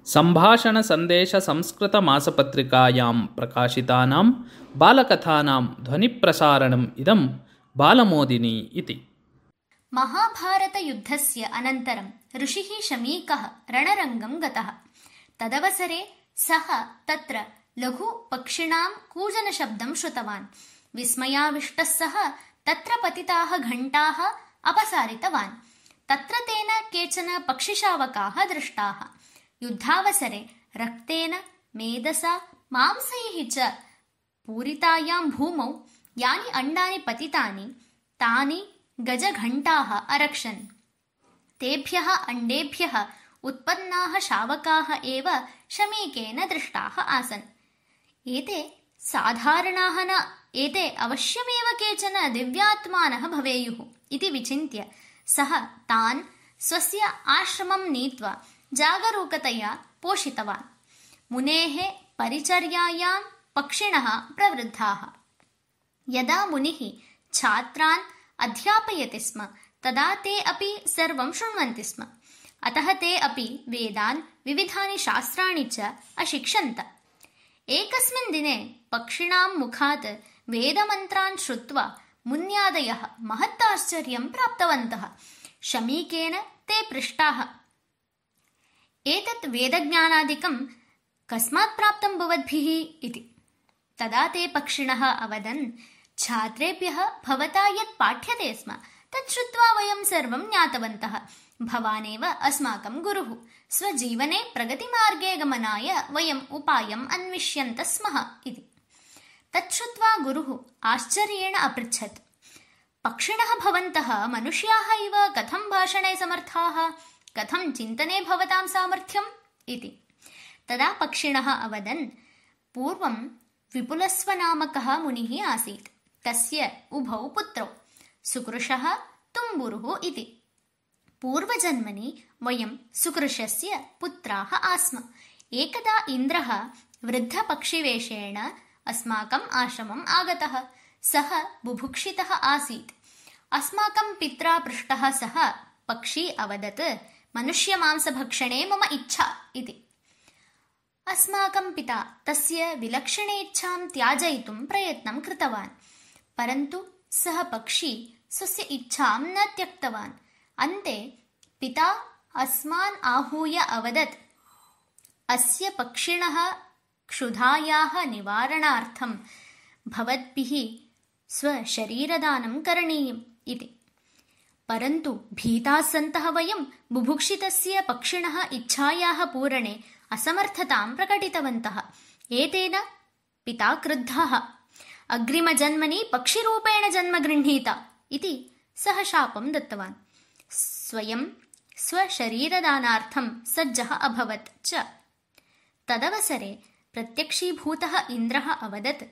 सम्भाषणसन्देशसंस्कृतमासपत्रिकायां प्रकाशितानां बालकथानां ध्वनिप्रसारणम् इदं बालमोदिनी इति। महाभारतयुद्धस्य अनन्तरं ऋषिः शमीकः रणरङ्गं गतः। तदवसरे सः तत्र लघुपक्षिणां कूजनशब्दं श्रुतवान्। विस्मयाविष्टः सः तत्र पतिताः घण्टाः अपसारितवान्। तत्र तेन केचन पक्षिशावकाः दृष्टाः। युद्धावसरे रक्तेन मेधसा मांसैः च पूरितायां भूमौ यानि अण्डानि पतितानि तानि गजघण्टाः अरक्षन्। तेभ्यः अण्डेभ्यः उत्पन्नाः शावकाः एव शमीकेन दृष्टाः आसन्। एते साधारणाः न, एते अवश्यमेव केचन दिव्यात्मानः भवेयुः इति विचिन्त्य सः तान् स्वस्य आश्रमं नीत्वा जागरूकतया पोषितवान्। मुनेः परिचर्यायां पक्षिणः प्रवृद्धाः। यदा मुनिः छात्रान् अध्यापयति स्म तदा ते अपि सर्वं शृण्वन्ति स्म। अतः ते अपि वेदान् विविधानि शास्त्राणि च अशिक्षन्त। एकस्मिन् दिने पक्षिणां मुखात् वेदमन्त्रान् श्रुत्वा मुन्यादयः महत्ताश्चर्यं प्राप्तवन्तः। शमीकेन ते पृष्टाः, एतत् वेदज्ञानादिकं कस्मात् प्राप्तं भवद्भिः इति। तदा ते पक्षिणः अवदन्, छात्रेभ्यः भवता यत् पाठ्यते स्म तत् श्रुत्वा वयं सर्वं ज्ञातवन्तः। भवानेव अस्माकं गुरुः। स्वजीवने प्रगतिमार्गे गमनाय वयम् उपायम् अन्विष्यन्तः स्मः इति। तत् श्रुत्वा गुरुः आश्चर्येण अपृच्छत्, पक्षिणः भवन्तः मनुष्याः इव कथं भाषणे समर्थाः? कथं चिन्तने भवतां सामर्थ्यम् इति। तदा पक्षिणः अवदन्, पूर्वं विपुलस्वनामकः मुनिः आसीत्। तस्य उभौ पुत्रौ सुकृशः तुम्बुरुः इति। पूर्वजन्मनि वयं सुकृशस्य पुत्राः आस्म। एकदा इन्द्रः वृद्धपक्षिवेषेण अस्माकम् आश्रमम् आगतः। सः बुभुक्षितः आसीत्। अस्माकं पित्रा पृष्टः सः पक्षी अवदत्, मनुष्यमांसभक्षणे मम इच्छा इति। अस्माकं पिता तस्य विलक्षणेच्छां त्याजयितुं प्रयत्नं कृतवान्, परन्तु सः पक्षी स्वस्य इच्छां न त्यक्तवान्। अन्ते पिता अस्मान् आहूय अवदत्, अस्य पक्षिणः क्षुधायाः निवारणार्थं भवद्भिः स्वशरीरदानं करणीयम् इति। परन्तु भीताः सन्तः वयं बुभुक्षितस्य पक्षिणः इच्छायाः पूरणे असमर्थतां प्रकटितवन्तः। एतेन पिता क्रुद्धः, अग्रिमजन्मनि पक्षिरूपेण जन्म गृह्णीत इति सः शापं दत्तवान्। स्वयं स्वशरीरदानार्थं सज्जः अभवत् च। तदवसरे प्रत्यक्षीभूतः इन्द्रः अवदत्,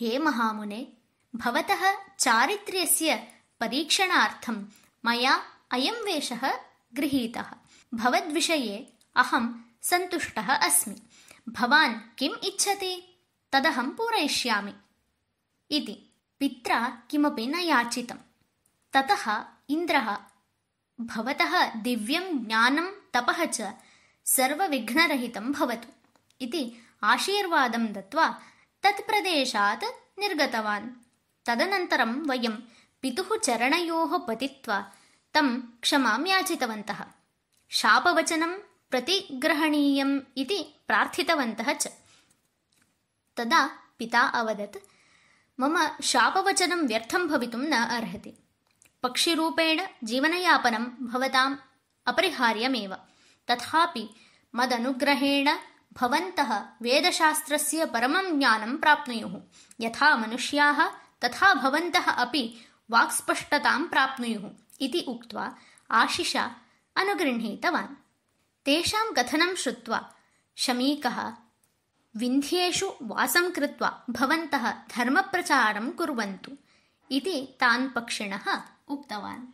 हे महामुने, भवतः चारित्र्यस्य परीक्षणार्थं मया अयं वेषः गृहीतः। भवद्विषये अहं सन्तुष्टः अस्मि। भवान् किम् इच्छति तदहं पूरयिष्यामि इति। पित्रा किमपि न याचितं। ततः इन्द्रः, भवतः दिव्यं ज्ञानं तपः च सर्वविघ्नरहितं भवतु इति आशीर्वादं दत्त्वा तत्प्रदेशात् निर्गतवान्। तदनन्तरं वयं पितुः चरणयोः पतित्वा तं क्षमां याचितवन्तः। शापवचनं प्रतिग्रहणीयम् इति प्रार्थितवन्तः च। तदा पिता अवदत्, मम शापवचनं व्यर्थं भवितुं न अर्हति। पक्षिरूपेण जीवनयापनं भवताम् अपरिहार्यमेव। तथापि मदनुग्रहेण भवन्तः वेदशास्त्रस्य परमं ज्ञानं प्राप्नुयुः। यथा मनुष्याः तथा भवन्तः अपि वाक्स्पष्टतां प्राप्नुयुः इति उक्त्वा आशिषा अनुगृह्णीतवान्। तेषां कथनं श्रुत्वा शमीकः, विन्ध्येषु वासं कृत्वा भवन्तः धर्मप्रचारं कुर्वन्तु इति तान् पक्षिणः उक्तवान्।